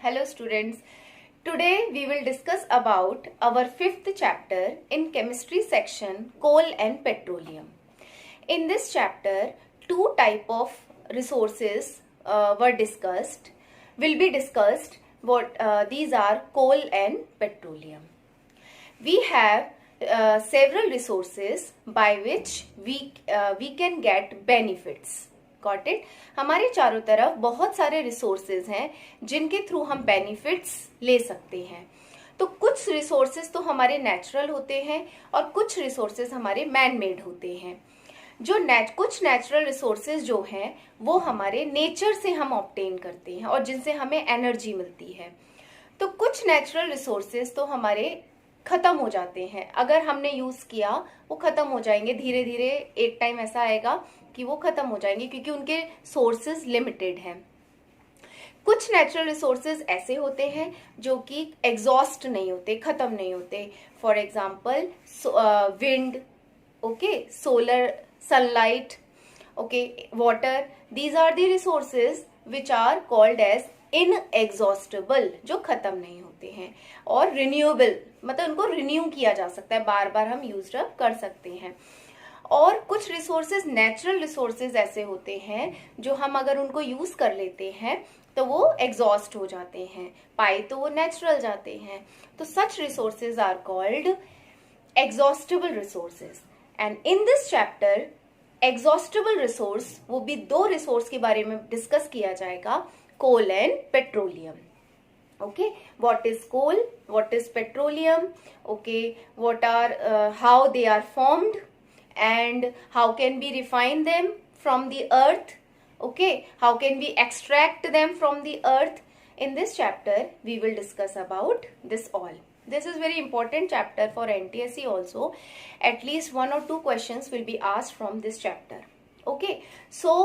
Hello students. Today we will discuss about our fifth chapter in chemistry section, coal and petroleum. In this chapter, two type of resources were discussed. Will be discussed. These are coal and petroleum. We have several resources by which we can get benefits. Got it? हमारे चारों तरफ बहुत सारे resources हैं जिनके through हम benefits ले सकते हैं. तो कुछ रिसोर्सेज तो हमारे नेचुरल होते हैं और कुछ रिसोर्सेज हमारे मैन मेड होते हैं. कुछ नेचुरल रिसोर्सेज जो हैं वो हमारे नेचर से हम ऑब्टेन करते हैं और जिनसे हमें एनर्जी मिलती है. तो कुछ नेचुरल रिसोर्सेज तो हमारे खत्म हो जाते हैं. अगर हमने यूज किया वो खत्म हो जाएंगे धीरे धीरे. एक टाइम ऐसा आएगा कि वो खत्म हो जाएंगे क्योंकि उनके सोर्सेज लिमिटेड हैं. कुछ नेचुरल रिसोर्सेज ऐसे होते हैं जो कि एग्जॉस्ट नहीं होते, खत्म नहीं होते. For example wind, okay, solar, sunlight, okay, water. These are the resources which are called as inexhaustible, जो खत्म नहीं होते हैं. और रिन्यूएबल मतलब उनको रिन्यू किया जा सकता है, बार बार हम यूज अप कर सकते हैं. और कुछ रिसोर्सेज, नेचुरल रिसोर्सेज ऐसे होते हैं जो हम अगर उनको यूज कर लेते हैं तो वो एग्जॉस्ट हो जाते हैं, पाए तो वो नेचुरल जाते हैं. तो such resources are called exhaustible resources. And in this chapter exhaustible resource वो भी दो रिसोर्स के बारे में डिस्कस किया जाएगा, coal and petroleum. Okay, what is coal, what is petroleum, okay, what are how they are formed and how can we refine them from the earth, okay, how can we extract them from the earth. In this chapter we will discuss about this all. This is very important chapter for NTSE also. At least one or two questions will be asked from this chapter. Okay, so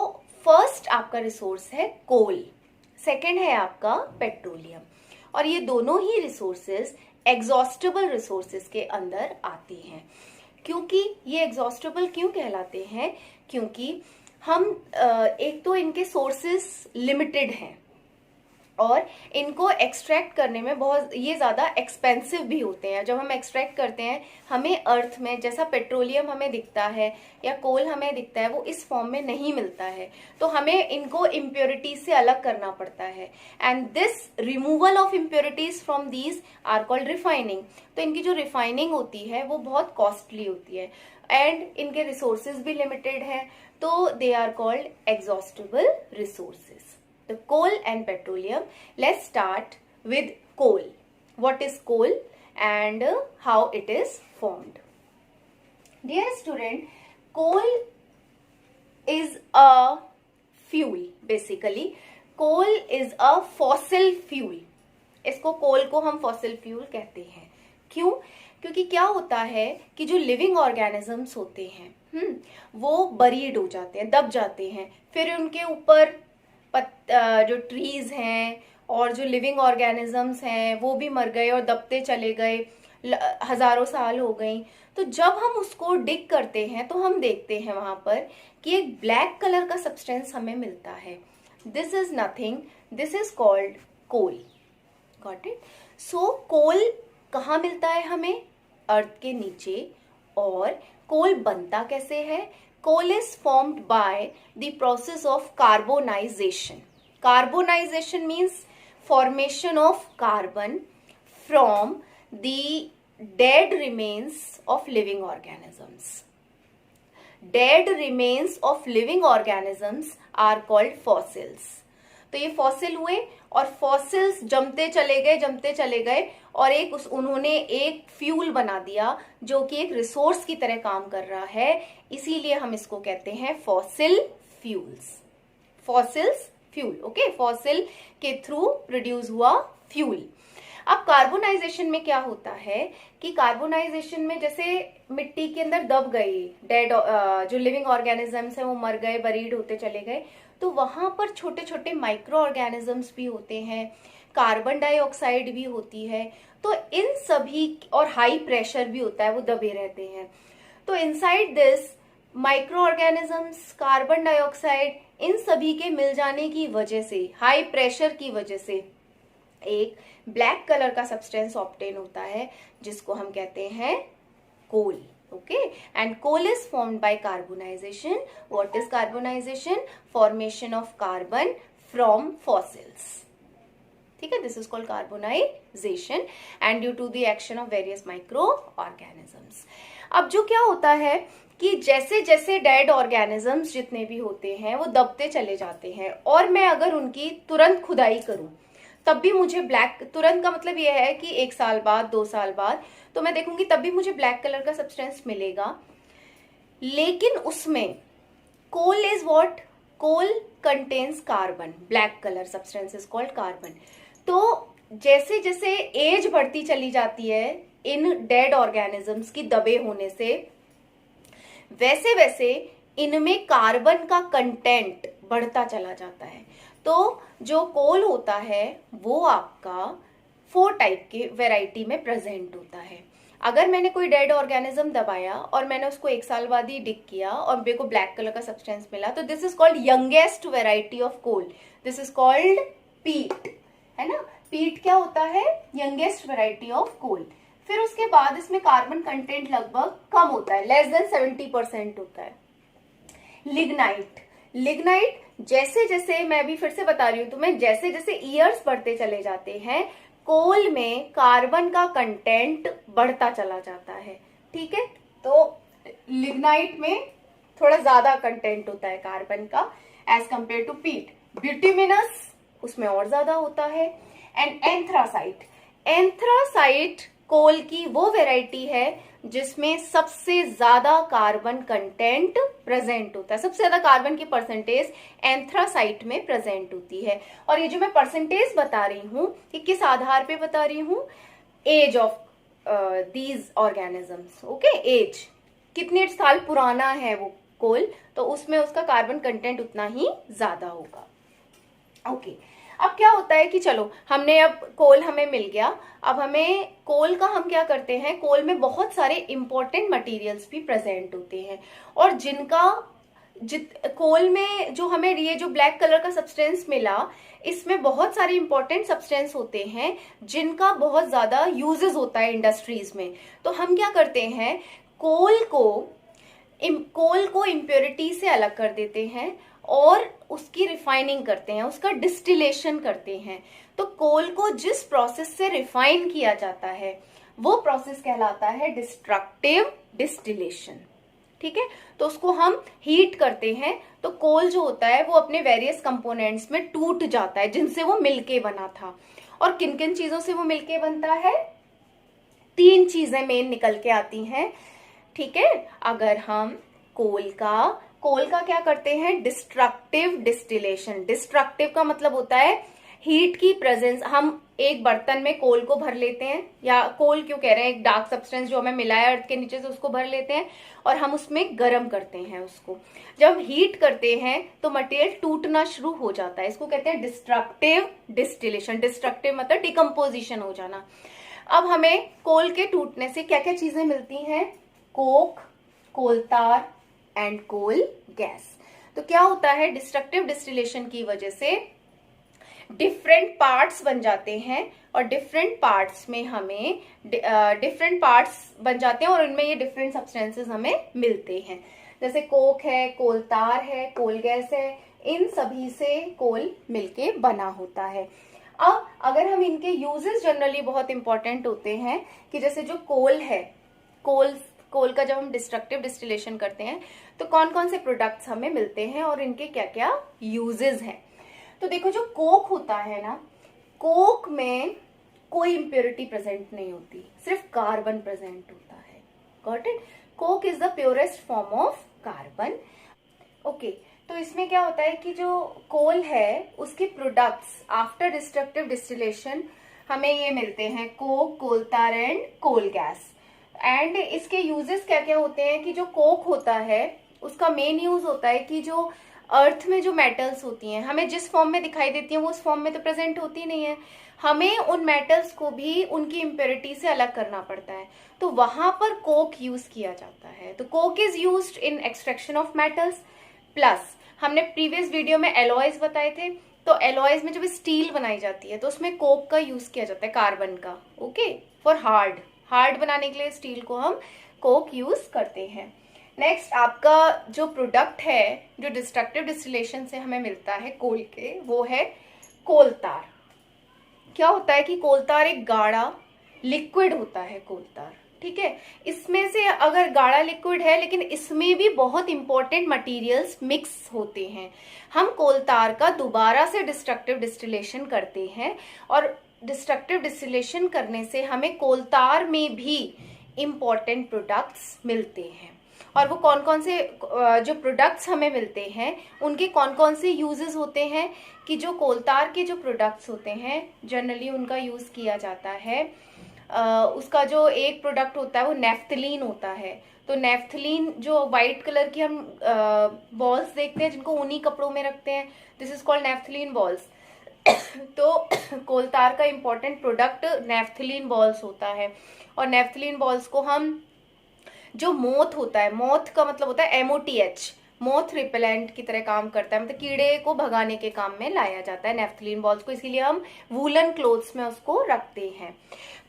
first आपका resource है coal, second है आपका petroleum. और ये दोनों ही resources exhaustible resources के अंदर आते हैं. क्योंकि ये एग्जॉस्टेबल क्यों कहलाते हैं? क्योंकि हम एक तो इनके सोर्सेज लिमिटेड हैं और इनको एक्सट्रैक्ट करने में बहुत ये ज़्यादा एक्सपेंसिव भी होते हैं. जब हम एक्सट्रैक्ट करते हैं हमें अर्थ में जैसा पेट्रोलियम हमें दिखता है या कोल हमें दिखता है वो इस फॉर्म में नहीं मिलता है. तो हमें इनको इम्प्योरिटीज से अलग करना पड़ता है. And this removal of impurities from these are called refining. तो इनकी जो रिफाइनिंग होती है वो बहुत कॉस्टली होती है एंड इनके रिसोर्सेज भी लिमिटेड हैं. तो they are called exhaustible resources. The coal and petroleum. Let's start with coal. What is coal and how it is formed? Dear student, coal is a fuel. Basically, coal is a fossil fuel. इसको कोल को हम fossil fuel कहते हैं. क्यों? क्योंकि क्या होता है कि जो लिविंग ऑर्गेनिजम्स होते हैं वो बरीड हो जाते हैं, दब जाते हैं. फिर उनके ऊपर जो ट्रीज हैं और जो लिविंग ऑर्गेनिजम्स हैं वो भी मर गए और दबते चले गए, हजारों साल हो गई. तो जब हम उसको डिग करते हैं तो हम देखते हैं वहां पर कि एक ब्लैक कलर का सब्सटेंस हमें मिलता है. This is nothing, this is called coal. Got it? So coal कहाँ मिलता है हमें? अर्थ के नीचे. और कोल बनता कैसे है? Coal is formed by the process of carbonization. Carbonization means formation of carbon from the dead remains of living organisms. Dead remains of living organisms are called fossils. तो ये फॉसिल हुए और फॉसिल्स जमते चले गए और उन्होंने एक फ्यूल बना दिया जो कि एक रिसोर्स की तरह काम कर रहा है. इसीलिए हम इसको कहते हैं fossil fuels. Fossils fuel, okay, fossil के थ्रू प्रोड्यूस हुआ फ्यूल. अब कार्बोनाइजेशन में क्या होता है कि कार्बोनाइजेशन में जैसे मिट्टी के अंदर दब गई, डेड जो लिविंग ऑर्गेनिजम्स हैं वो मर गए, बरीड होते चले गए. तो वहां पर छोटे छोटे माइक्रो ऑर्गेनिजम्स भी होते हैं, कार्बन डाइऑक्साइड भी होती है. तो इन सभी, और हाई प्रेशर भी होता है, वो दबे रहते हैं. तो inside this micro organisms, carbon dioxide, इन सभी के मिल जाने की वजह से, हाई प्रेशर की वजह से एक ब्लैक कलर का सब्सटेंस ऑब्टेन होता है जिसको हम कहते हैं कोल. Okay, and coal is formed by carbonization. What is carbonization? Formation of carbon from fossils. ठीक है, this is called carbonization and due to the action of various microorganisms. अब जो क्या होता है कि जैसे जैसे डेड ऑर्गेनिजम्स जितने भी होते हैं वो दबते चले जाते हैं और मैं अगर उनकी तुरंत खुदाई करूं तब भी मुझे ब्लैक, तुरंत का मतलब ये है कि 1 साल बाद 2 साल बाद, तो मैं देखूंगी तब भी मुझे ब्लैक कलर का सब्सटेंस मिलेगा. लेकिन उसमें coal is what? Coal contains carbon. Black colour substance is called carbon. तो जैसे जैसे एज बढ़ती चली जाती है इन डेड ऑर्गेनिजम्स की दबे होने से, वैसे वैसे इनमें कार्बन का कंटेंट बढ़ता चला जाता है. तो जो कोल होता है वो आपका 4 टाइप के वेराइटी में प्रेजेंट होता है. अगर मैंने कोई डेड ऑर्गेनिज्म दबाया और मैंने उसको 1 साल बाद ही डिग किया और मेरे को ब्लैक कलर का सब्सटेंस मिला, तो this is called youngest variety of coal. This is called peat, है ना. पीट क्या होता है? Youngest variety of coal. फिर उसके बाद इसमें कार्बन कंटेंट लगभग कम होता है, लेस देन 70% होता है. लिग्नाइट. लिग्नाइट जैसे जैसे, मैं अभी फिर से बता रही हूं तुम्हें, जैसे जैसे ईयर्स बढ़ते चले जाते हैं कोल में कार्बन का कंटेंट बढ़ता चला जाता है. ठीक है, तो लिग्नाइट में थोड़ा ज्यादा कंटेंट होता है कार्बन का एज कंपेयर टू पीट. बिट्यूमिनस उसमें और ज्यादा होता है. And anthracite. एंथ्रासाइट कोल की वो वेराइटी है जिसमें सबसे ज्यादा कार्बन कंटेंट प्रेजेंट होता है. सबसे ज्यादा कार्बन की परसेंटेज एंथ्रासाइट में प्रेजेंट होती है. और ये जो मैं परसेंटेज बता रही हूं कि किस आधार पे बता रही हूं? Age of these organisms. Okay, age, कितने साल पुराना है वो कोल, तो उसमें उसका कार्बन कंटेंट उतना ही ज्यादा होगा. ओके, अब क्या होता है कि चलो हमने अब कोल हमें मिल गया. अब हमें कोल का हम क्या करते हैं, कोल में बहुत सारे इंपॉर्टेंट मटेरियल्स भी प्रेजेंट होते हैं और जिनका कोल में जो हमें ये जो ब्लैक कलर का सब्सटेंस मिला, इसमें बहुत सारे इंपॉर्टेंट सब्सटेंस होते हैं जिनका बहुत ज्यादा यूजेस होता है इंडस्ट्रीज में. तो हम क्या करते हैं, कोल को इम्प्योरिटी से अलग कर देते हैं और उसकी रिफाइनिंग करते हैं, उसका डिस्टिलेशन करते हैं. तो कोल को जिस प्रोसेस से रिफाइन किया जाता है वो प्रोसेस कहलाता है डिस्ट्रक्टिव डिस्टिलेशन. ठीक है, तो उसको हम हीट करते हैं तो कोल जो होता है वो अपने वेरियस कंपोनेंट्स में टूट जाता है जिनसे वो मिलके बना था. और किन किन चीजों से वो मिलके बनता है? 3 चीजें मेन निकल के आती हैं. ठीक है, अगर हम कोल का क्या करते हैं? Destructive distillation. डिस्ट्रक्टिव का मतलब होता है हीट की प्रेजेंस. हम एक बर्तन में कोल को भर लेते हैं, या कोल क्यों कह रहे हैं, एक डार्क सब्सटेंस जो हमें मिला है अर्थ के नीचे से, उसको भर लेते हैं और हम उसमें गर्म करते हैं उसको. जब हीट करते हैं तो मटेरियल टूटना शुरू हो जाता है. इसको कहते हैं डिस्ट्रक्टिव डिस्टिलेशन. डिस्ट्रक्टिव मतलब डिकम्पोजिशन हो जाना. अब हमें कोल के टूटने से क्या क्या चीजें मिलती हैं? Coke, coal tar and coal gas. तो क्या होता है, डिस्ट्रक्टिव डिस्टिलेशन की वजह से डिफरेंट पार्ट्स बन जाते हैं और डिफरेंट पार्ट्स में हमें डिफरेंट पार्ट्स बन जाते हैं और उनमें ये डिफरेंट सब्सटेंसेस हमें मिलते हैं. जैसे कोक है, कोलतार है, कोल गैस है, इन सभी से कोल मिलके बना होता है. अब अगर हम इनके यूजेस जनरली बहुत इंपॉर्टेंट होते हैं कि जैसे जो कोल है, कोल का जब हम डिस्ट्रक्टिव डिस्टिलेशन करते हैं तो कौन कौन से प्रोडक्ट्स हमें मिलते हैं और इनके क्या क्या यूजेस हैं. तो देखो, जो कोक होता है ना, कोक में कोई इंप्योरिटी प्रेजेंट नहीं होती, सिर्फ कार्बन प्रेजेंट होता है. Got it? Coke is the purest form of carbon. Okay, तो इसमें क्या होता है कि जो कोल है उसके प्रोडक्ट्स आफ्टर डिस्ट्रक्टिव डिस्टिलेशन हमें ये मिलते हैं, coke, coal tar and coal gas. And इसके यूजेस क्या क्या होते हैं कि जो कोक होता है उसका मेन यूज होता है कि जो अर्थ में जो मेटल्स होती हैं, हमें जिस फॉर्म में दिखाई देती हैं वो उस फॉर्म में तो प्रेजेंट होती नहीं है. हमें उन मेटल्स को भी उनकी इम्प्योरिटी से अलग करना पड़ता है, तो वहां पर कोक यूज किया जाता है. तो Coke is used in extraction of metals. Plus हमने प्रीवियस वीडियो में एलॉयज बताए थे तो एलॉयज में जब स्टील बनाई जाती है तो उसमें कोक का यूज किया जाता है, कार्बन का, ओके, फॉर हार्ड बनाने के लिए स्टील को हम कोक यूज करते हैं। नेक्स्ट आपका जो प्रोडक्ट है जो डिस्ट्रक्टिव डिस्टिलेशन से हमें मिलता है कोल के, वो है कोलतार। क्या होता है कि कोलतार एक गाढ़ा लिक्विड होता है कोलतार, ठीक है। इसमें से अगर गाढ़ा लिक्विड है लेकिन इसमें भी बहुत इंपॉर्टेंट मटेरियल्स मिक्स होते हैं। हम कोलतार का दोबारा से डिस्ट्रक्टिव डिस्टिलेशन करते हैं और डिस्ट्रक्टिव डिस्टिलेशन करने से हमें कोलतार में भी इंपॉर्टेंट प्रोडक्ट्स मिलते हैं। और वो कौन कौन से जो प्रोडक्ट्स हमें मिलते हैं उनके कौन कौन से यूजेस होते हैं, कि जो कोलतार के जो प्रोडक्ट्स होते हैं जनरली उनका यूज किया जाता है, उसका जो एक प्रोडक्ट होता है वो नेफ्थलीन होता है। तो नेफ्थलीन जो व्हाइट कलर की हम बॉल्स देखते हैं जिनको ऊनी कपड़ों में रखते हैं, this is called naphthalene balls. तो कोलतार का इंपॉर्टेंट प्रोडक्ट नेफ्थलीन बॉल्स होता है। और नेफ्थलीन बॉल्स को हम जो मोथ होता है, मोथ का मतलब होता है MOTH, मोथ रिपेलेंट की तरह काम करता है, मतलब कीड़े को भगाने के काम में लाया जाता है नेफ्थलीन बॉल्स को, इसीलिए हम वूलन क्लोथ्स में उसको रखते हैं।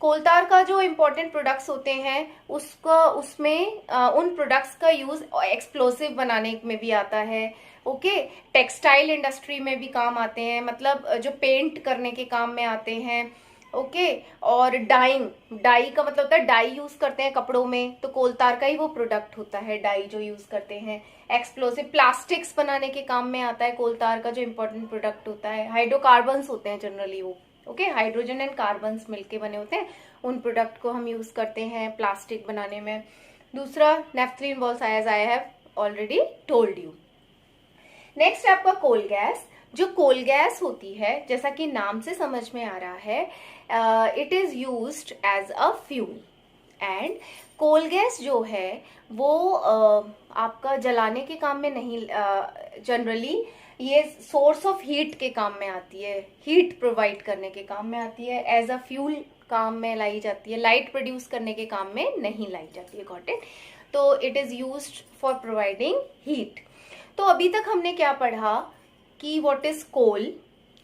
कोलतार का जो इंपॉर्टेंट प्रोडक्ट्स होते हैं उसमें उन प्रोडक्ट्स का यूज एक्सप्लोसिव बनाने में भी आता है, ओके, टेक्सटाइल इंडस्ट्री में भी काम आते हैं, मतलब जो पेंट करने के काम में आते हैं, ओके। और डाई का मतलब होता है डाई यूज करते हैं कपड़ों में, तो कोलतार का ही वो प्रोडक्ट होता है डाई जो यूज करते हैं। एक्सप्लोसिव प्लास्टिक्स बनाने के काम में आता है कोलतार का जो इंपॉर्टेंट प्रोडक्ट होता है। हाइड्रोकार्बन्स होते हैं जनरली वो, ओके, हाइड्रोजन एंड कार्बन्स मिलके बने होते हैं, उन प्रोडक्ट को हम यूज करते हैं प्लास्टिक बनाने में। दूसरा naphthalene balls, as I have already told you. Next आपका कोल गैस। जो कोल गैस होती है जैसा कि नाम से समझ में आ रहा है, it is used as a fuel. And coal gas जो है वो आपका जलाने के काम में नहीं, जनरली ये सोर्स ऑफ हीट के काम में आती है, हीट प्रोवाइड करने के काम में आती है, एज अ फ्यूल काम में लाई जाती है, लाइट प्रोड्यूस करने के काम में नहीं लाई जाती है, गॉट इट। तो it is used for providing heat. तो अभी तक हमने क्या पढ़ा कि what is coal,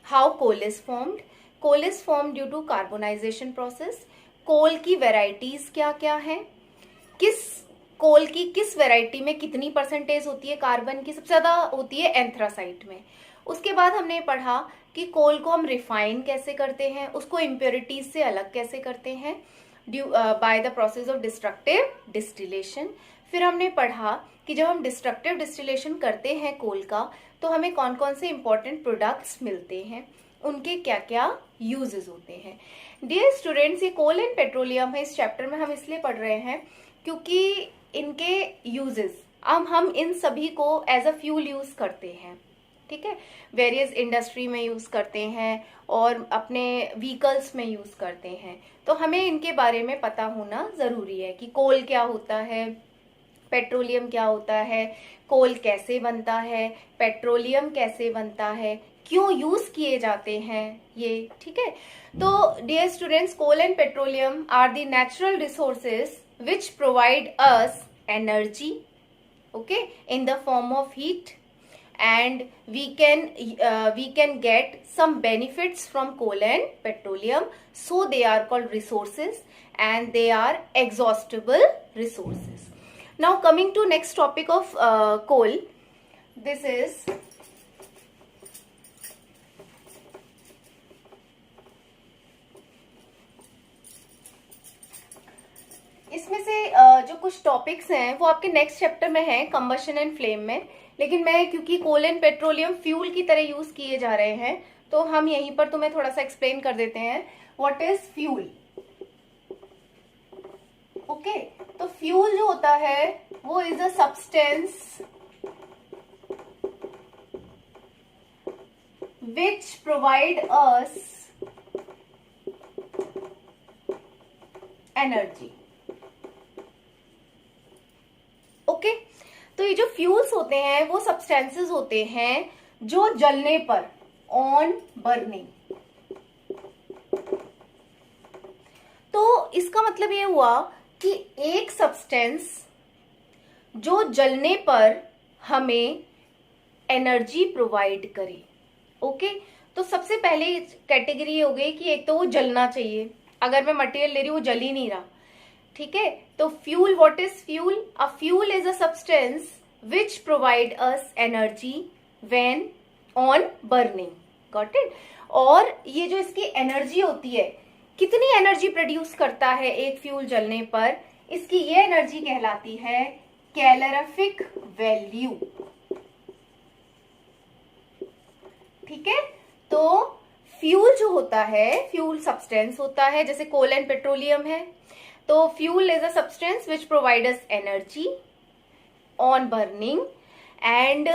how coal is formed. Coal is formed due to carbonization process. Coal की वेराइटीज क्या क्या है, कोल की किस वेराइटी में कितनी परसेंटेज होती है कार्बन की, सबसे ज्यादा होती है एंथ्रासाइट में। उसके बाद हमने पढ़ा कि कोल को हम रिफाइन कैसे करते हैं, उसको इम्प्योरिटीज से अलग कैसे करते हैं by the process of destructive distillation. फिर हमने पढ़ा कि जब हम डिस्ट्रक्टिव डिस्टिलेशन करते हैं कोल का तो हमें कौन कौन से इंपॉर्टेंट प्रोडक्ट्स मिलते हैं, उनके क्या क्या यूजेस होते हैं। डियर स्टूडेंट्स, ये कोल एंड पेट्रोलियम है, इस चैप्टर में हम इसलिए पढ़ रहे हैं क्योंकि इनके यूजेस हम इन सभी को एज अ फ्यूल यूज करते हैं, ठीक है, वेरियस इंडस्ट्री में यूज करते हैं और अपने व्हीकल्स में यूज करते हैं। तो हमें इनके बारे में पता होना जरूरी है कि कोल क्या होता है, पेट्रोलियम क्या होता है, कोल कैसे बनता है, पेट्रोलियम कैसे बनता है, क्यों यूज किए जाते हैं ये, ठीक है। तो dear students, coal and petroleum are the natural resources which provide us energy, okay, in the form of heat, and we can get some benefits from coal and petroleum, so they are called resources and they are exhaustible resources. Now coming to next topic of coal, this is इसमें से जो कुछ topics हैं वो आपके next chapter में हैं, combustion and flame में, लेकिन मैं क्योंकि कोल एंड पेट्रोलियम फ्यूल की तरह यूज किए जा रहे हैं तो हम यहीं पर तुम्हें थोड़ा सा एक्सप्लेन कर देते हैं व्हाट इज फ्यूल। ओके, तो फ्यूल जो होता है वो is a substance which provide us energy. Okay, तो ये जो फ्यूल्स होते हैं वो सब्सटेंसेस होते हैं जो जलने पर, ऑन बर्निंग, तो इसका मतलब ये हुआ कि एक सब्सटेंस जो जलने पर हमें एनर्जी प्रोवाइड करे। ओके, तो सबसे पहले कैटेगरी हो गई कि एक तो वो जलना चाहिए, अगर मैं मटेरियल ले रही हूँ वो जल ही नहीं रहा, ठीक है। तो fuel, what is fuel? A fuel is a substance which provide us energy when on burning, got it. और ये जो इसकी एनर्जी होती है, कितनी एनर्जी प्रोड्यूस करता है एक फ्यूल जलने पर, इसकी ये एनर्जी कहलाती है कैलोरीफिक वैल्यू, ठीक है। तो फ्यूल जो होता है, फ्यूल सब्सटेंस होता है, जैसे कोल एंड पेट्रोलियम है। तो fuel is a substance which provide us energy on burning and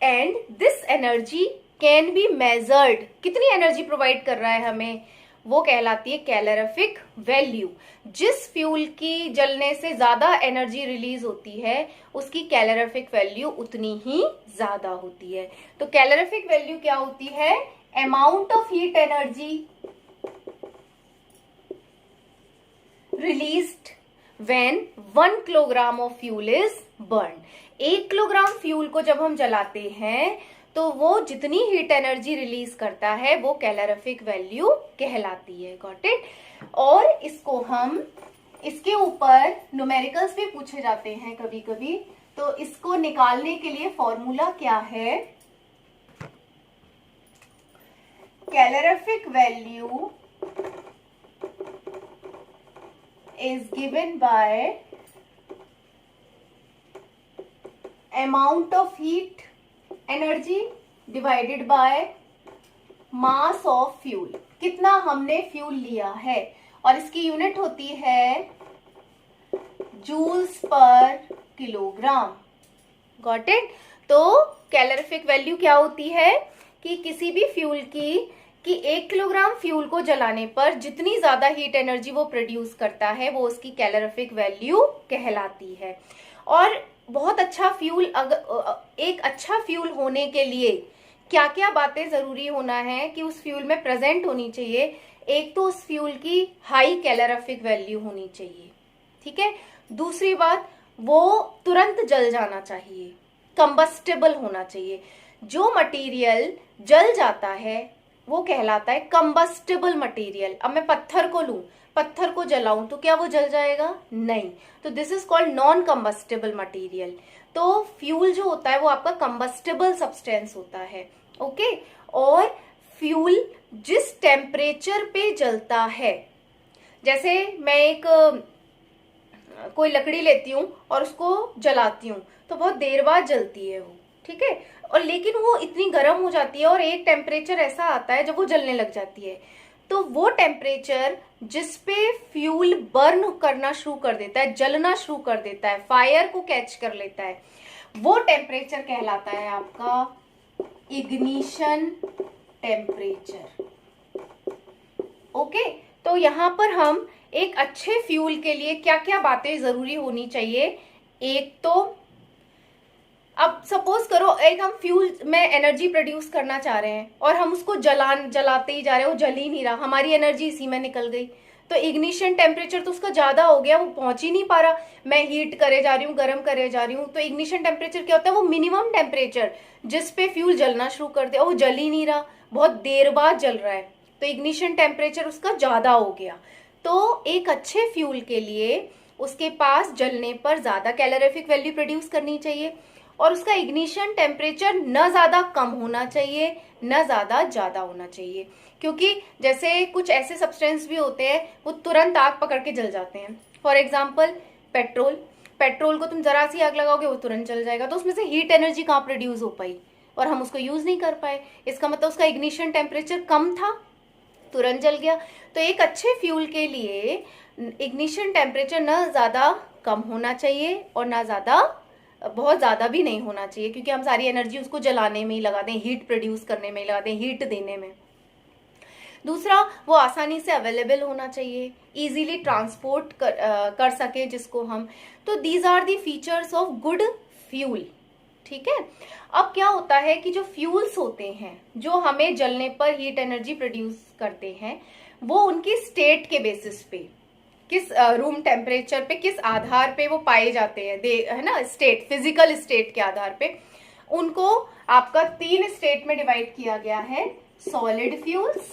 and this energy can be measured, कितनी एनर्जी प्रोवाइड कर रहा है हमें, वो कहलाती है कैलोरीफिक वैल्यू। जिस फ्यूल की जलने से ज्यादा एनर्जी रिलीज होती है उसकी कैलोरीफिक वैल्यू उतनी ही ज्यादा होती है। तो कैलोरीफिक वैल्यू क्या होती है? Amount of heat energy released when 1 kilogram of fuel is burn. 1 kilogram fuel को जब हम जलाते हैं तो वो जितनी हीट एनर्जी रिलीज करता है वो कैलोरीफिक वैल्यू कहलाती है, गॉट इट। और इसको हम, इसके ऊपर न्यूमेरिकल्स भी पूछे जाते हैं कभी कभी, तो इसको निकालने के लिए फॉर्मूला क्या है? Calorific value is given by amount of heat energy divided by mass of fuel, कितना हमने फ्यूल लिया है, और इसकी यूनिट होती है जूल्स पर किलोग्राम, गॉट इट। तो कैलोरीफिक वैल्यू क्या होती है कि किसी भी फ्यूल की, कि 1 किलोग्राम फ्यूल को जलाने पर जितनी ज्यादा हीट एनर्जी वो प्रोड्यूस करता है वो उसकी कैलोरीफिक वैल्यू कहलाती है। और बहुत अच्छा फ्यूल, एक अच्छा फ्यूल होने के लिए क्या क्या बातें जरूरी होना है कि उस फ्यूल में प्रेजेंट होनी चाहिए? एक तो उस फ्यूल की हाई कैलोरीफिक वैल्यू होनी चाहिए, ठीक है। दूसरी बात, वो तुरंत जल जाना चाहिए, कंबस्टेबल होना चाहिए। जो मटेरियल जल जाता है वो कहलाता है कंबस्टेबल मटेरियल। अब मैं पत्थर को लूं, पत्थर को जलाऊं तो क्या वो जल जाएगा? नहीं। तो this is called non combustible material. तो फ्यूल जो होता है वो आपका कंबस्टेबल सब्सटेंस होता है, ओके। और फ्यूल जिस टेम्परेचर पे जलता है, जैसे मैं एक कोई लकड़ी लेती हूँ और उसको जलाती हूँ तो बहुत देर बाद जलती है वो, ठीक है। और लेकिन वो इतनी गर्म हो जाती है और एक टेम्परेचर ऐसा आता है जब वो जलने लग जाती है, तो वो टेम्परेचर जिस पे फ्यूल बर्न करना शुरू कर देता है, जलना शुरू कर देता है, फायर को कैच कर लेता है, वो टेम्परेचर कहलाता है आपका इग्निशन टेम्परेचर, ओके। तो यहाँ पर हम एक अच्छे फ्यूल के लिए क्या क्या बातें जरूरी होनी चाहिए? एक तो, अब सपोज करो एक हम फ्यूल में एनर्जी प्रोड्यूस करना चाह रहे हैं और हम उसको जलाते ही जा रहे हैं, वो जल ही नहीं रहा, हमारी एनर्जी इसी में निकल गई, तो इग्निशन टेम्परेचर तो उसका ज्यादा हो गया, वो पहुंच ही नहीं पा रहा। मैं हीट करे जा रही हूँ, गर्म करे जा रही हूँ, तो इग्निशन टेम्परेचर क्या होता है? वो मिनिमम टेम्परेचर जिस पे फ्यूल जलना शुरू कर दिया, वो जल ही नहीं रहा, बहुत देर बाद जल रहा है, तो इग्निशन टेम्परेचर उसका ज्यादा हो गया। तो एक अच्छे फ्यूल के लिए उसके पास जलने पर ज्यादा कैलोरीफिक वैल्यू प्रोड्यूस करनी चाहिए, और उसका इग्निशन टेम्परेचर न ज्यादा कम होना चाहिए न ज्यादा ज्यादा होना चाहिए, क्योंकि जैसे कुछ ऐसे सब्सटेंस भी होते हैं वो तुरंत आग पकड़ के जल जाते हैं। फॉर एग्जाम्पल पेट्रोल, पेट्रोल को तुम जरा सी आग लगाओगे वो तुरंत जल जाएगा, तो उसमें से हीट एनर्जी कहाँ प्रोड्यूस हो पाई और हम उसको यूज नहीं कर पाए, इसका मतलब उसका इग्निशन टेम्परेचर कम था, तुरंत जल गया। तो एक अच्छे फ्यूल के लिए इग्निशन टेम्परेचर न ज्यादा कम होना चाहिए और ना ज्यादा, बहुत ज्यादा भी नहीं होना चाहिए, क्योंकि हम सारी एनर्जी उसको जलाने में ही लगा दें, हीट प्रोड्यूस करने में ही लगा दें, हीट देने में। दूसरा, वो आसानी से अवेलेबल होना चाहिए, इजीली ट्रांसपोर्ट कर सके जिसको हम। तो these are the features of good fuel, ठीक है। अब क्या होता है कि जो फ्यूल्स होते हैं जो हमें जलने पर हीट एनर्जी प्रोड्यूस करते हैं, वो उनकी स्टेट के बेसिस पे, किस रूम टेम्परेचर पे, किस आधार पे वो पाए जाते हैं, है ना, स्टेट, फिजिकल स्टेट के आधार पे उनको आपका 3 स्टेट में डिवाइड किया गया है, सॉलिड फ्यूल्स,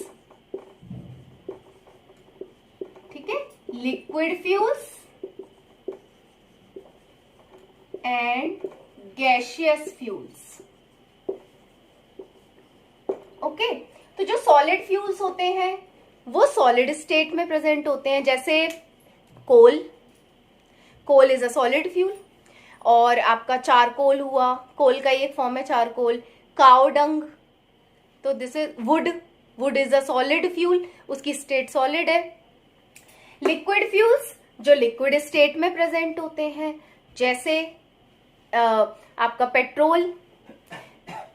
ठीक है, liquid fuels and gaseous fuels. Okay, तो जो सॉलिड फ्यूल्स होते हैं वो सॉलिड स्टेट में प्रेजेंट होते हैं, जैसे coal is a solid fuel, और आपका चारकोल हुआ, कोल का एक फॉर्म है चारकोल। काउ डंग, तो this is would is a solid fuel, उसकी स्टेट सॉलिड है। लिक्विड फ्यूल्स जो लिक्विड स्टेट में प्रेजेंट होते हैं, जैसे आपका पेट्रोल,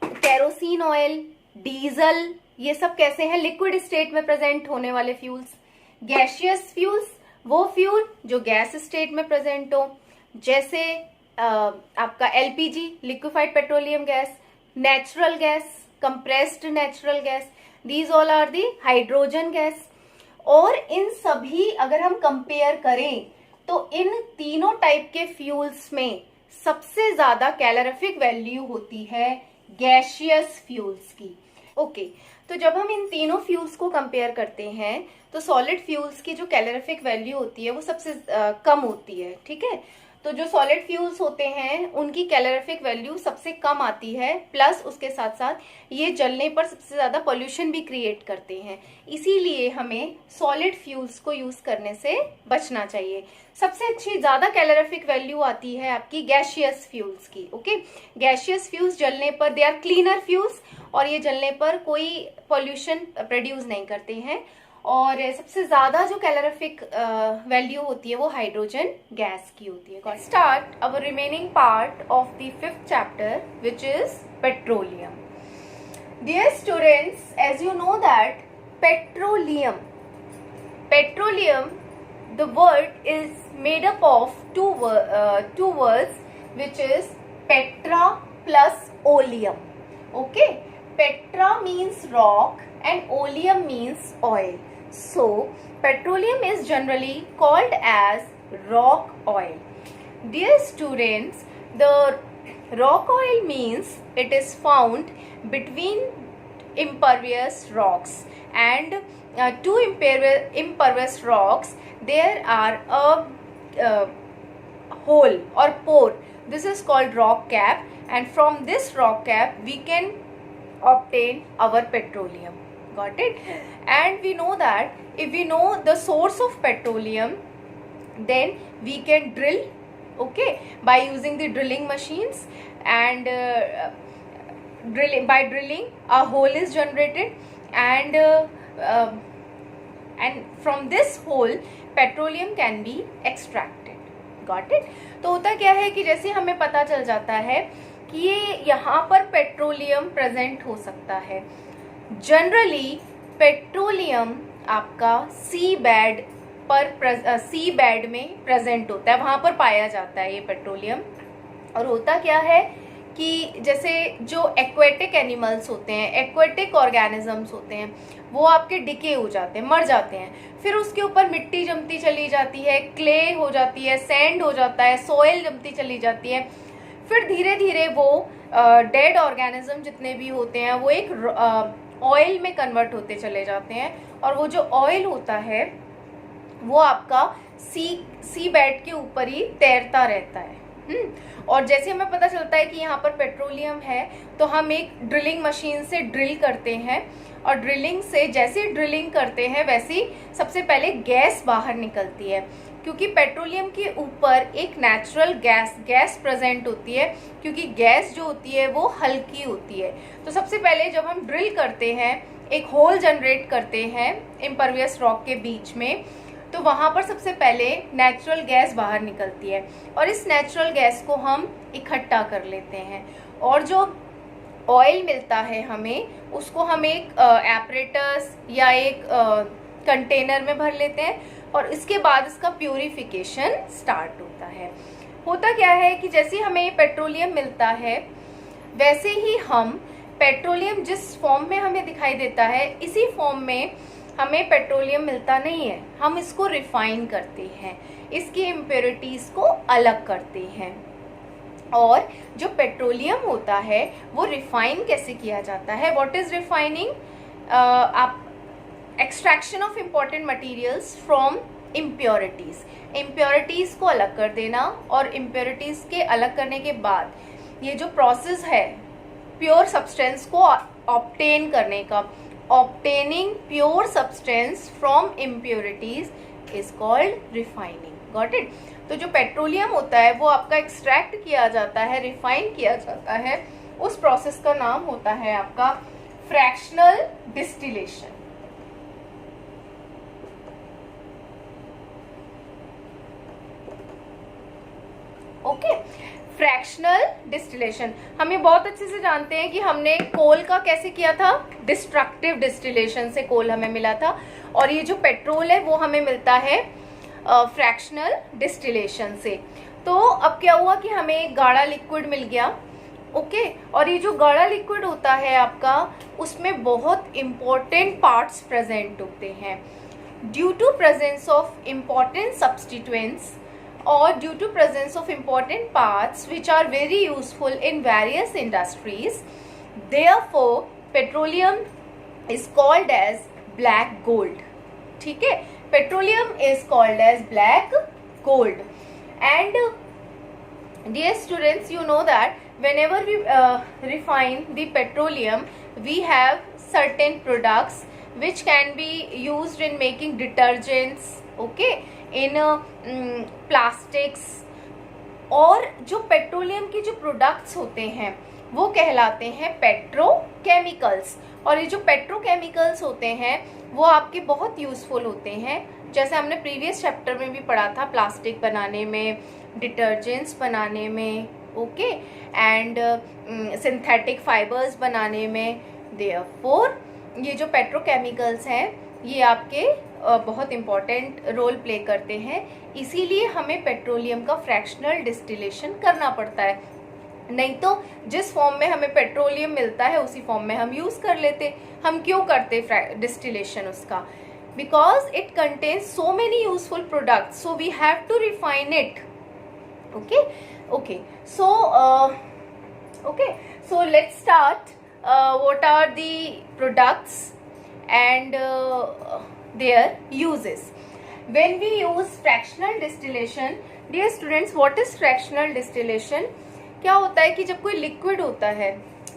केरोसिन ऑयल, डीजल, ये सब कैसे हैं, लिक्विड स्टेट में प्रेजेंट होने वाले फ्यूल्स। गैसियस फ्यूल्स वो फ्यूल जो गैस स्टेट में प्रेजेंट हो, जैसे आपका LPG, liquefied petroleum gas, natural gas, compressed natural gas, these all are the hydrogen gas. और इन सभी अगर हम कंपेयर करें तो इन तीनों टाइप के फ्यूल्स में सबसे ज्यादा कैलोरीफिक वैल्यू होती है गैसियस फ्यूल्स की। ओके, तो जब हम इन तीनों फ्यूल्स को कंपेयर करते हैं तो सॉलिड फ्यूल्स की जो कैलोरीफिक वैल्यू होती है वो सबसे कम होती है, ठीक है। तो जो सॉलिड फ्यूल्स होते हैं उनकी कैलोरीफिक वैल्यू सबसे कम आती है, प्लस उसके साथ साथ ये जलने पर सबसे ज्यादा पोल्यूशन भी क्रिएट करते हैं, इसीलिए हमें सॉलिड फ्यूल्स को यूज करने से बचना चाहिए। सबसे अच्छी ज्यादा कैलोरीफिक वैल्यू आती है आपकी गैसियस फ्यूल्स की। ओके, गैसियस फ्यूल्स जलने पर दे आर क्लीनर फ्यूल्स, और ये जलने पर कोई पोल्यूशन प्रोड्यूस नहीं करते हैं। और सबसे ज्यादा जो कैलोरीफिक वैल्यू होती है वो हाइड्रोजन गैस की होती है। Start our remaining part of the 5th chapter which is petroleum. Dear students, as you know that petroleum the word is made up of two words which is petra plus oleum. Okay, petra means rock and oleum means oil. So petroleum is generally called as rock oil. Dear students, the rock oil means it is found between impervious rocks, and two impervious rocks there are a hole or pore. This is called rock cap, and from this rock cap we can obtain our petroleum. Got it? And we know that if we know the source of petroleum, then we can drill, okay, by using the drilling machines, and by drilling a hole is generated, and from this hole petroleum can be extracted. Got it? तो होता क्या है कि जैसे हमें पता चल जाता है कि ये यहाँ पर पेट्रोलियम प्रेजेंट हो सकता है। जनरली पेट्रोलियम आपका सी बेड में प्रेजेंट होता है, वहां पर पाया जाता है ये पेट्रोलियम। और होता क्या है कि जैसे जो एक्वेटिक एनिमल्स होते हैं, एक्वेटिक ऑर्गेनिजम्स होते हैं, वो आपके डिके हो जाते हैं, मर जाते हैं, फिर उसके ऊपर मिट्टी जमती चली जाती है, क्ले हो जाती है, सैंड हो जाता है, सॉइल जमती चली जाती है, फिर धीरे धीरे वो डेड ऑर्गेनिज्म जितने भी होते हैं वो एक ऑयल में कन्वर्ट होते चले जाते हैं, और वो जो ऑयल होता है वो आपका सी बेड के ऊपर ही तैरता रहता है। और जैसे हमें पता चलता है कि यहाँ पर पेट्रोलियम है तो हम एक ड्रिलिंग मशीन से ड्रिल करते हैं, और ड्रिलिंग से जैसे ड्रिलिंग करते हैं वैसे ही सबसे पहले गैस बाहर निकलती है, क्योंकि पेट्रोलियम के ऊपर एक नेचुरल गैस प्रेजेंट होती है, क्योंकि गैस जो होती है वो हल्की होती है। तो सबसे पहले जब हम ड्रिल करते हैं, एक होल जनरेट करते हैं इम्परवियस रॉक के बीच में, तो वहां पर सबसे पहले नेचुरल गैस बाहर निकलती है, और इस नेचुरल गैस को हम इकट्ठा कर लेते हैं, और जो ऑयल मिलता है हमें उसको हम एक एपरेटस या एक कंटेनर में भर लेते हैं, और इसके बाद इसका प्यूरिफिकेशन स्टार्ट होता है। होता क्या है कि जैसे हमें पेट्रोलियम मिलता है वैसे ही हम पेट्रोलियम जिस फॉर्म में हमें दिखाई देता है इसी फॉर्म में हमें पेट्रोलियम मिलता नहीं है, हम इसको रिफाइन करते हैं, इसकी इम्प्योरिटीज को अलग करते हैं, और जो पेट्रोलियम होता है वो रिफाइन कैसे किया जाता है? What is refining? आप extraction of important materials from impurities, impurities को अलग कर देना, और इम्प्योरिटीज के अलग करने के बाद ये जो प्रोसेस है प्योर सब्सटेंस को ऑब्टेन करने का, obtaining pure substance from impurities is called refining. Got it? तो जो पेट्रोलियम होता है वो आपका एक्सट्रैक्ट किया जाता है, रिफाइन किया जाता है, उस प्रोसेस का नाम होता है आपका fractional distillation. Okay, fractional distillation. हम ये बहुत अच्छे से जानते हैं कि हमने कोल का कैसे किया था, डिस्ट्रक्टिव डिस्टिलेशन से कोल हमें मिला था, और ये जो पेट्रोल है वो हमें मिलता है फ्रैक्शनल डिस्टिलेशन से। तो अब क्या हुआ कि हमें एक गाढ़ा लिक्विड मिल गया। ओके, और ये जो गाढ़ा लिक्विड होता है आपका, उसमें बहुत इंपॉर्टेंट पार्ट्स प्रेजेंट होते हैं। Due to presence of important substituents or due to presence of important parts which are very useful in various industries, therefore petroleum is called as black gold. ठीक है, petroleum is called as black gold. And dear students, you know that whenever we refine the petroleum, we have certain products which can be used in making detergents, okay, in plastics, और जो petroleum के जो products होते हैं वो कहलाते हैं petrochemicals. और ये जो पेट्रोकेमिकल्स होते हैं वो आपके बहुत यूजफुल होते हैं, जैसे हमने प्रीवियस चैप्टर में भी पढ़ा था, प्लास्टिक बनाने में, डिटर्जेंट्स बनाने में, ओके, एंड सिंथेटिक फाइबर्स बनाने में। देयरफॉर ये जो पेट्रोकेमिकल्स हैं ये आपके बहुत इम्पॉर्टेंट रोल प्ले करते हैं, इसीलिए हमें पेट्रोलियम का फ्रैक्शनल डिस्टिलेशन करना पड़ता है। नहीं तो जिस फॉर्म में हमें पेट्रोलियम मिलता है उसी फॉर्म में हम यूज कर लेते। हम क्यों करते डिस्टिलेशन उसका? Because it contains so many useful products, so we have to refine it. So let's start what are the products and their uses. When we use fractional distillation, dear students, what is fractional distillation? क्या होता है कि जब कोई liquid होता है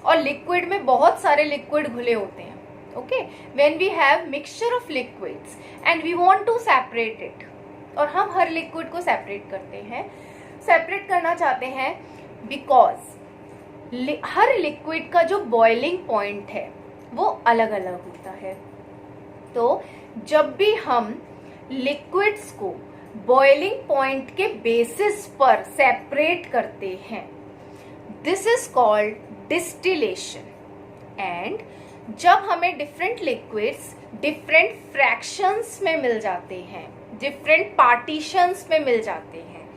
और liquid में बहुत सारे लिक्विड घुले होते हैं, okay, when we have mixture of liquids and we want to separate it, और हम हर लिक्विड को सेपरेट करते हैं, सेपरेट करना चाहते हैं, बिकॉज हर लिक्विड का जो बॉइलिंग पॉइंट है वो अलग अलग होता है। तो जब भी हम लिक्विड्स को बॉइलिंग पॉइंट के बेसिस पर सेपरेट करते हैं, this is called distillation. And जब हमें डिफरेंट लिक्विड्स डिफरेंट फ्रैक्शंस में मिल जाते हैं, डिफरेंट पार्टीशंस में मिल जाते हैं,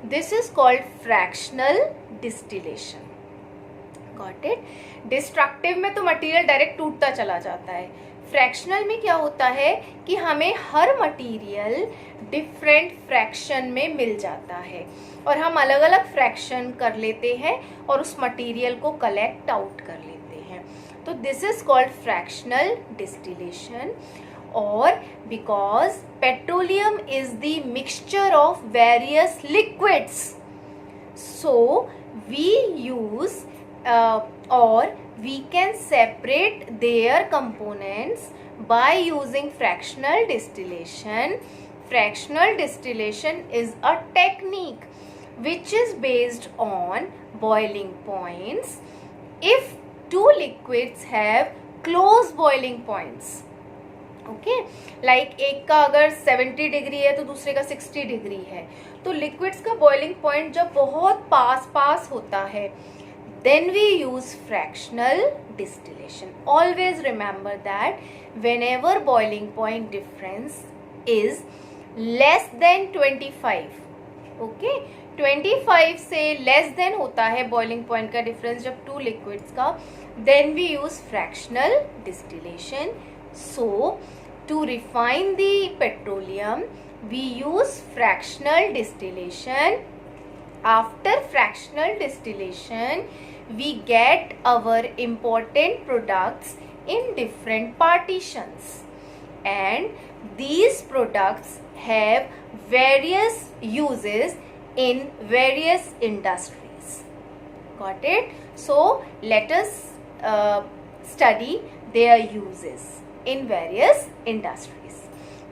this is called fractional distillation. Got it? Destructive में तो मटेरियल डायरेक्ट टूटता चला जाता है, फ्रैक्शनल में क्या होता है कि हमें हर मटेरियल डिफरेंट फ्रैक्शन में मिल जाता है, और हम अलग अलग फ्रैक्शन कर लेते हैं और उस मटेरियल को कलेक्ट आउट कर लेते हैं। तो this is called fractional distillation. और because petroleum is the mixture of various liquids, so we use or we can separate their components by using fractional distillation. Fractional distillation is a technique which is based on boiling points. If two liquids have close boiling points, okay, like एक का अगर 70 degree है तो दूसरे का 60 degree है, तो liquids का बॉइलिंग पॉइंट जब बहुत पास होता है, then we use fractional distillation. Always remember that whenever boiling point difference is less than 25, okay, 25 से less than होता है boiling point का difference जब two liquids का, then we use fractional distillation. So to refine the petroleum we use fractional distillation. After fractional distillation, we get our important products in different partitions, and these products have various uses in various industries. Got it? So let us study their uses in various industries.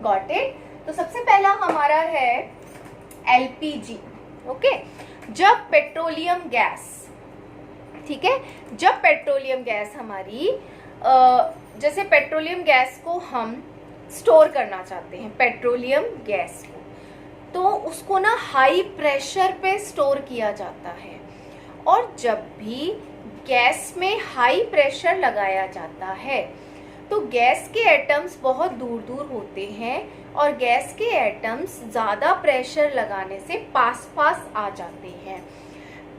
Got it? तो सबसे पहला हमारा है LPG. Okay, जब petroleum gas, ठीक है, जब petroleum gas हमारी जैसे पेट्रोलियम गैस को हम स्टोर करना चाहते हैं, पेट्रोलियम गैस को, तो उसको ना हाई प्रेशर पे स्टोर किया जाता है। और जब भी गैस में हाई प्रेशर लगाया जाता है तो गैस के एटम्स बहुत दूर दूर होते हैं और गैस के एटम्स ज़्यादा प्रेशर लगाने से पास पास आ जाते हैं।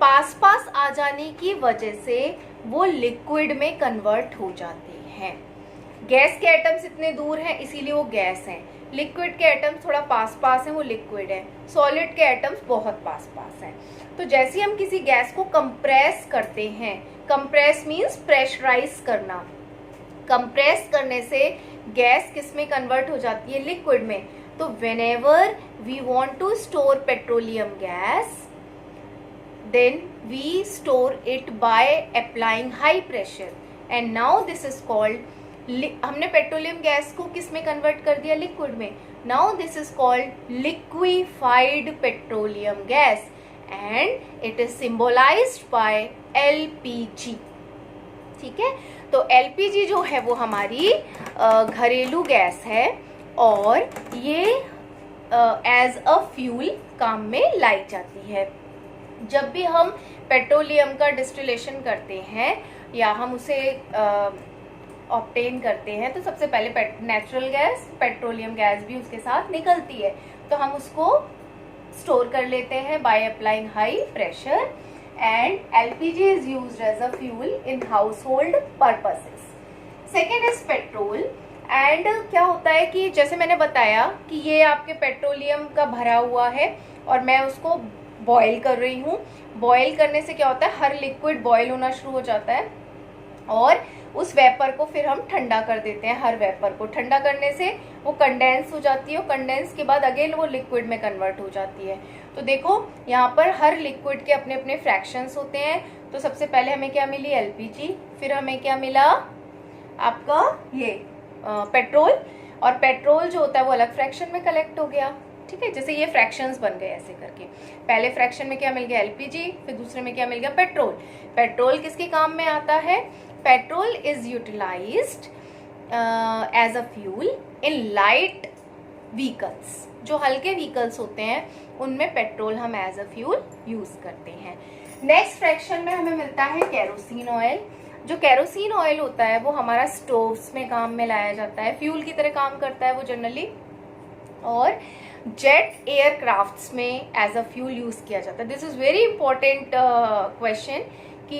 पास पास आ जाने की वजह से वो लिक्विड में कन्वर्ट हो जाते हैं। गैस के एटम्स इतने दूर हैं इसीलिए वो गैस हैं, लिक्विड के एटम्स थोड़ा पास पास हैं, वो लिक्विड है, सॉलिड के एटम्स बहुत पास पास हैं। तो जैसे हम किसी गैस को कंप्रेस करते हैं, कंप्रेस मीन्स प्रेशराइज करना, कंप्रेस करने से गैस किस में कन्वर्ट हो जाती है, लिक्विड में। तो whenever we want to store petroleum gas, then we store it by applying high pressure, and now this is called, हमने पेट्रोलियम गैस को किस में कन्वर्ट कर दिया, लिक्विड में। Now this is called liquefied petroleum gas and it is symbolized by LPG। ठीक है, तो LPG जो है वो हमारी घरेलू गैस है और ये एज अ फ्यूल काम में लाई जाती है। जब भी हम पेट्रोलियम का डिस्टिलेशन करते हैं या हम उसे ऑब्टेन करते हैं तो सबसे पहले नेचुरल गैस, पेट्रोलियम गैस भी उसके साथ निकलती है, तो हम उसको स्टोर कर लेते हैं bye applying high pressure, and LPG is used as a fuel in household purposes. Second is petrol, and क्या होता है कि जैसे मैंने बताया कि ये आपके पेट्रोलियम का भरा हुआ है और मैं उसको बॉईल कर रही हूँ। बॉईल करने से क्या होता है, हर लिक्विड बॉईल होना शुरू हो जाता है और उस वेपर को फिर हम ठंडा कर देते हैं। हर वेपर को ठंडा करने से वो कंडेंस हो जाती है और कंडेंस के बाद अगेन वो लिक्विड में कन्वर्ट हो जाती है। तो देखो यहाँ पर हर लिक्विड के अपने अपने फ्रैक्शंस होते हैं। तो सबसे पहले हमें क्या मिली, LPG, फिर हमें क्या मिला आपका ये पेट्रोल, और पेट्रोल जो होता है वो अलग फ्रैक्शन में कलेक्ट हो गया। ठीक है, जैसे ये फ्रैक्शंस बन गए ऐसे करके, पहले फ्रैक्शन में क्या मिल गया, LPG, फिर दूसरे में क्या मिल गया, पेट्रोल। पेट्रोल किसके काम में आता है, petrol is utilised as a fuel in light vehicles. जो हल्के व्हीकल्स होते हैं उनमें पेट्रोल हम एज अ फ्यूल यूज करते हैं। नेक्स्ट फ्रैक्शन में हमें मिलता है केरोसिन ऑयल। जो केरोसिन ऑयल होता है वो हमारा स्टोव्स में काम में लाया जाता है, फ्यूल की तरह काम करता है वो जनरली, और जेट एयरक्राफ्ट्स में एज अ फ्यूल यूज किया जाता है। This is very important question कि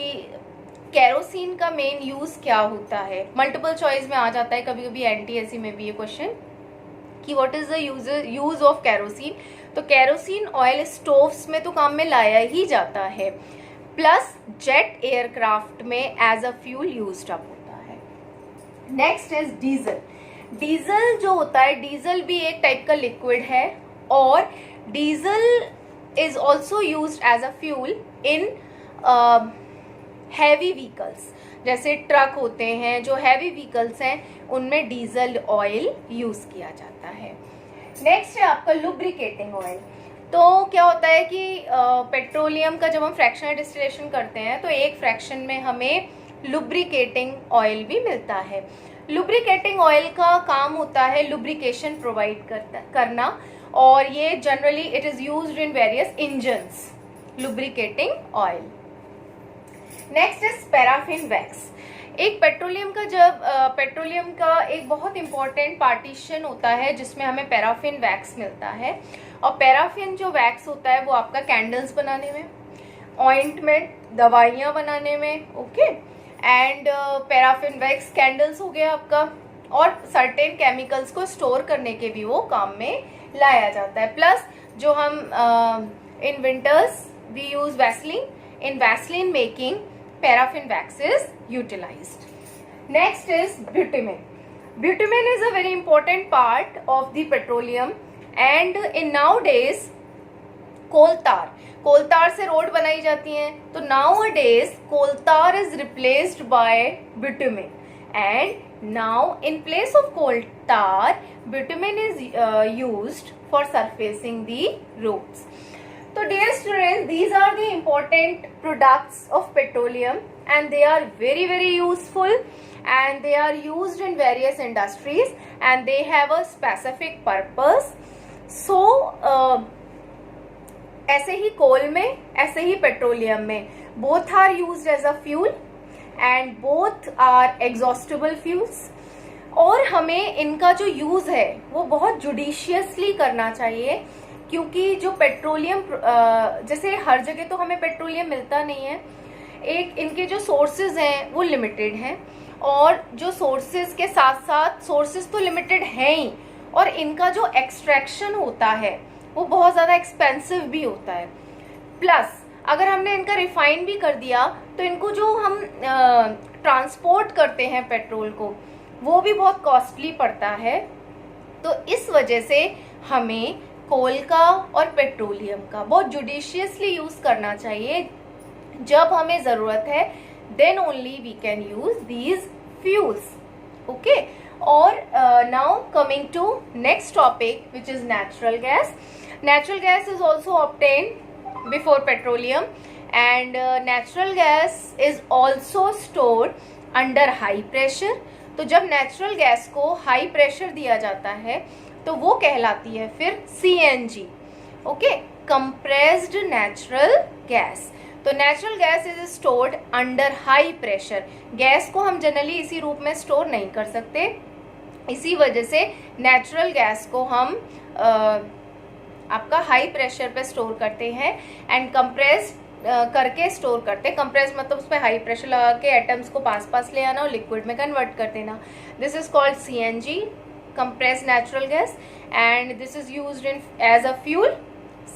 केरोसिन का मेन यूज क्या होता है, मल्टीपल चॉइस में आ जाता है, कभी कभी NTSC में भी ये क्वेश्चन कि what is the use of kerosene. तो केरोसिन ऑयल स्टोव्स में तो काम में लाया ही जाता है, प्लस जेट एयरक्राफ्ट में as a fuel used up होता है। Next is diesel. डीजल जो होता है, डीजल भी एक टाइप का लिक्विड है और diesel is also used as a fuel in heavy vehicles. जैसे ट्रक होते हैं, जो हैवी व्हीकल्स हैं उनमें डीजल ऑयल यूज किया जाता है। नेक्स्ट है आपका लुब्रिकेटिंग ऑयल। तो क्या होता है कि पेट्रोलियम का जब हम फ्रैक्शनल डिस्टिलेशन करते हैं तो एक फ्रैक्शन में हमें लुब्रिकेटिंग ऑयल भी मिलता है। लुब्रिकेटिंग ऑयल का काम होता है लुब्रिकेशन प्रोवाइड करना, और ये generally it is used in various engines, lubricating oil. Next is paraffin wax. एक पेट्रोलियम का जब पेट्रोलियम का एक बहुत इंपॉर्टेंट पार्टीशन होता है जिसमें हमें पैराफिन वैक्स मिलता है, और पैराफिन जो वैक्स होता है वो आपका कैंडल्स बनाने में, ऑइंटमेंट, दवाइयाँ बनाने में, okay, and paraffin wax candles हो गया आपका, और सर्टेन केमिकल्स को स्टोर करने के भी वो काम में लाया जाता है। प्लस जो हम in winters we use Vaseline. In Vaseline making, paraffin wax is utilized. Next is bitumen. Bitumen is a very important part of the petroleum, and in nowadays कोल तार से रोड बनाई जाती हैं, तो nowadays कोल तार is replaced by bitumen, and now in place of coal tar, bitumen is used for surfacing the roads. So dear students, these are the important products of petroleum, and they are very very useful, and they are used in various industries, and they have a specific purpose. So ऐसे ही coal में, ऐसे ही petroleum में, both are used as a fuel and both are exhaustible fuels, और हमें इनका जो use है वो बहुत जुडिशियसली करना चाहिए, क्योंकि जो पेट्रोलियम, जैसे हर जगह तो हमें पेट्रोलियम मिलता नहीं है, एक इनके जो सोर्सेज हैं वो लिमिटेड हैं, और जो सोर्सेज के साथ साथ सोर्सेज तो लिमिटेड हैं ही, और इनका जो एक्सट्रैक्शन होता है वो बहुत ज़्यादा एक्सपेंसिव भी होता है। प्लस अगर हमने इनका रिफाइन भी कर दिया तो इनको जो हम ट्रांसपोर्ट करते हैं पेट्रोल को, वो भी बहुत कॉस्टली पड़ता है। तो इस वजह से हमें कोल का और पेट्रोलियम का बहुत जुडिशियसली यूज़ करना चाहिए। जब हमें ज़रूरत है then only we can use these fuels. Okay, और now coming to next topic which is natural gas. Natural gas is also obtained before petroleum, and natural gas is also stored under high pressure. तो जब natural gas को high pressure दिया जाता है तो वो कहलाती है फिर CNG. Okay, compressed natural gas. तो natural gas is stored under high pressure. Gas को हम जनरली इसी रूप में स्टोर नहीं कर सकते, इसी वजह से नेचुरल गैस को हम आपका हाई प्रेशर पे स्टोर करते हैं एंड कंप्रेस करके स्टोर करते हैं. कंप्रेस मतलब उसमें हाई प्रेशर लगा के एटम्स को पास पास ले आना और लिक्विड में कन्वर्ट कर देना. This is called CNG, compress natural gas, and this is used in as a fuel.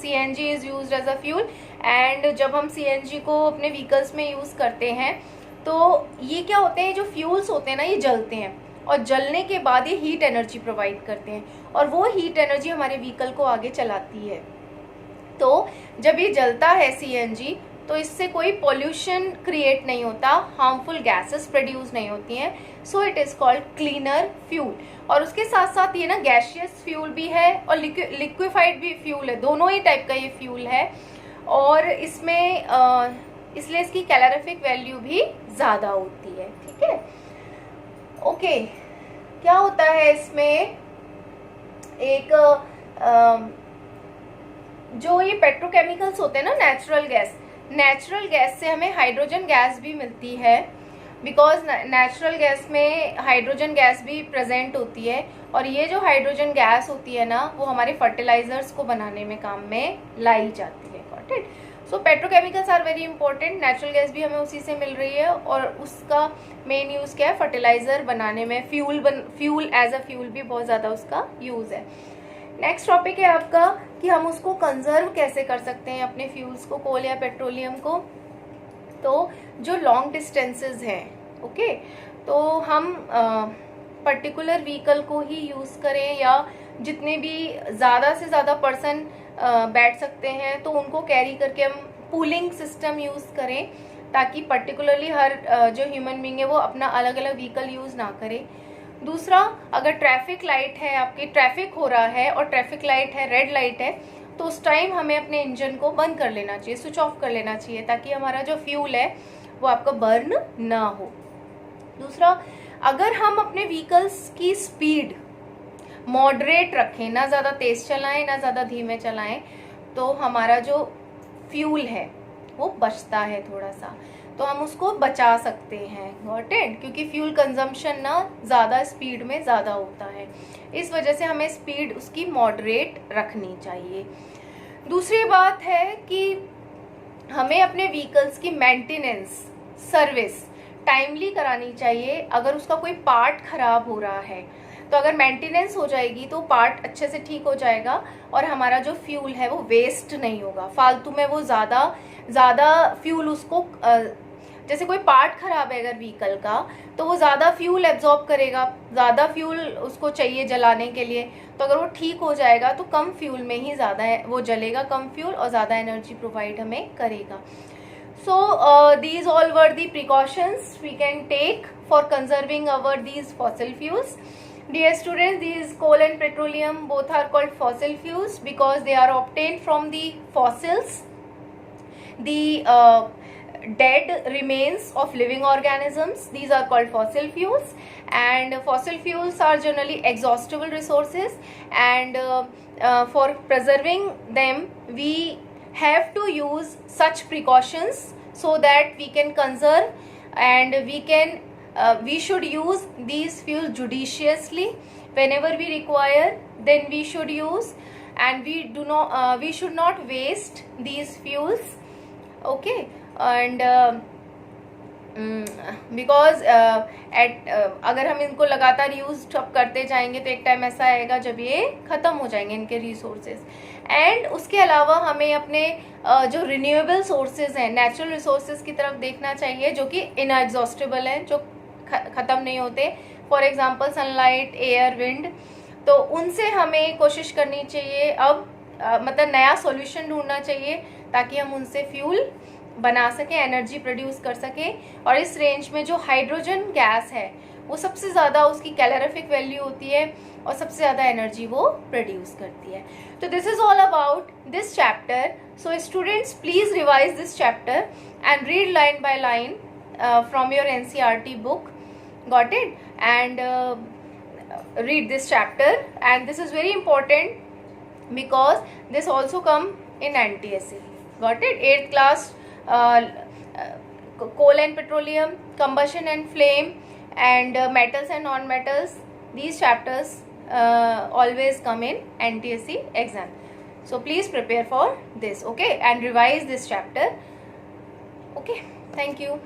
CNG is used as a fuel, and जब हम CNG को अपने व्हीकल्स में यूज करते हैं तो ये क्या होते हैं, जो फ्यूल्स होते हैं ना, ये जलते हैं और जलने के बाद ये हीट एनर्जी प्रोवाइड करते हैं, और वो हीट एनर्जी हमारे व्हीकल को आगे चलाती है. तो जब ये जलता है CNG, तो इससे कोई पॉल्यूशन क्रिएट नहीं होता, हार्मफुल गैसेस प्रोड्यूस नहीं होती हैं. So it is called cleaner fuel. और उसके साथ साथ ये ना गैशियस फ्यूल भी है और लिक्विफाइड भी फ्यूल है, दोनों ही टाइप का ये फ्यूल है. और इसमें इसलिए इसकी कैलोरीफिक वैल्यू भी ज़्यादा होती है. ठीक है, ओके. क्या होता है इसमें, एक जो ये पेट्रोकेमिकल्स होते हैं ना, नेचुरल गैस से हमें हाइड्रोजन गैस भी मिलती है, बिकॉज नेचुरल गैस में हाइड्रोजन गैस भी प्रेजेंट होती है, और ये जो हाइड्रोजन गैस होती है ना, वो हमारे फर्टिलाइजर्स को बनाने में काम में लाई जाती है. Got it. So petrochemicals are very important. Natural gas भी हमें उसी से मिल रही है, और उसका मेन यूज़ क्या है, फर्टिलाइजर बनाने में. फ्यूल एज अ फ्यूल भी बहुत ज़्यादा उसका यूज़ है. नेक्स्ट टॉपिक है आपका कि हम उसको कंजर्व कैसे कर सकते हैं, अपने फ्यूल्स को, कोल या पेट्रोलियम को. तो जो लॉन्ग डिस्टेंसेस हैं, ओके, तो हम पर्टिकुलर व्हीकल को ही यूज़ करें, या जितने भी ज़्यादा से ज़्यादा पर्सन बैठ सकते हैं तो उनको कैरी करके हम पूलिंग सिस्टम यूज़ करें, ताकि पर्टिकुलरली हर जो ह्यूमन बीइंग है वो अपना अलग अलग व्हीकल यूज़ ना करे. दूसरा, अगर ट्रैफिक लाइट है, आपकी ट्रैफिक हो रहा है और ट्रैफिक लाइट है, रेड लाइट है, तो उस टाइम हमें अपने इंजन को बंद कर लेना चाहिए, स्विच ऑफ कर लेना चाहिए, ताकि हमारा जो फ्यूल है वो आपका बर्न ना हो. दूसरा, अगर हम अपने व्हीकल्स की स्पीड मॉडरेट रखें, ना ज़्यादा तेज़ चलाएं ना ज़्यादा धीमे चलाएं, तो हमारा जो फ्यूल है वो बचता है थोड़ा सा, तो हम उसको बचा सकते हैं. Got it. क्योंकि फ्यूल कंजम्पशन ना ज़्यादा स्पीड में ज़्यादा होता है, इस वजह से हमें स्पीड उसकी मॉडरेट रखनी चाहिए. दूसरी बात है कि हमें अपने व्हीकल्स की मेंटेनेंस, सर्विस टाइमली करानी चाहिए. अगर उसका कोई पार्ट खराब हो रहा है तो अगर मेंटेनेंस हो जाएगी तो पार्ट अच्छे से ठीक हो जाएगा और हमारा जो फ्यूल है वो वेस्ट नहीं होगा, फालतू में वो ज़्यादा फ्यूल उसको जैसे कोई पार्ट खराब है अगर व्हीकल का तो वो ज़्यादा फ्यूल एब्जॉर्ब करेगा, ज़्यादा फ्यूल उसको चाहिए जलाने के लिए। तो अगर वो ठीक हो जाएगा तो कम फ्यूल में ही ज़्यादा वो जलेगा, कम फ्यूल और ज़्यादा एनर्जी प्रोवाइड हमें करेगा। So these all were the precautions we can take for conserving our these fossil fuels. Dear students, these coal and petroleum both are called fossil fuels because they are obtained from the fossils, the dead remains of living organisms. These are called fossil fuels, and fossil fuels are generally exhaustible resources, and for preserving them we have to use such precautions so that we can conserve, and we should use these fuels judiciously. Whenever we require, then we should use, and we should not waste these fuels. Okay, and because अगर हम इनको लगातार use करते जाएंगे तो एक time ऐसा आएगा जब ये ख़त्म हो जाएंगे इनके रिसोर्सेज। एंड उसके अलावा हमें अपने जो रिन्यूएबल सोर्सेज हैं, नेचुरल रिसोर्सेज की तरफ देखना चाहिए जो कि इनएग्जॉस्टिबल हैं, जो ख़त्म नहीं होते। For example sunlight, air, wind, तो उनसे हमें कोशिश करनी चाहिए अब मतलब नया सॉल्यूशन ढूंढना चाहिए ताकि हम उनसे फ्यूल बना सकें, एनर्जी प्रोड्यूस कर सकें। और इस रेंज में जो हाइड्रोजन गैस है वो सबसे ज़्यादा उसकी कैलोरीफिक वैल्यू होती है और सबसे ज़्यादा एनर्जी वो प्रोड्यूस करती है। तो this is all about this chapter. So students please revise this chapter and read line by line from your NCERT book, got it, and read this chapter, and this is very important because this also come in NTSE, got it? 8th class coal and petroleum, combustion and flame, and metals and non-metals, these chapters always come in NTSE exam. So please prepare for this, okay, and revise this chapter. Okay, thank you.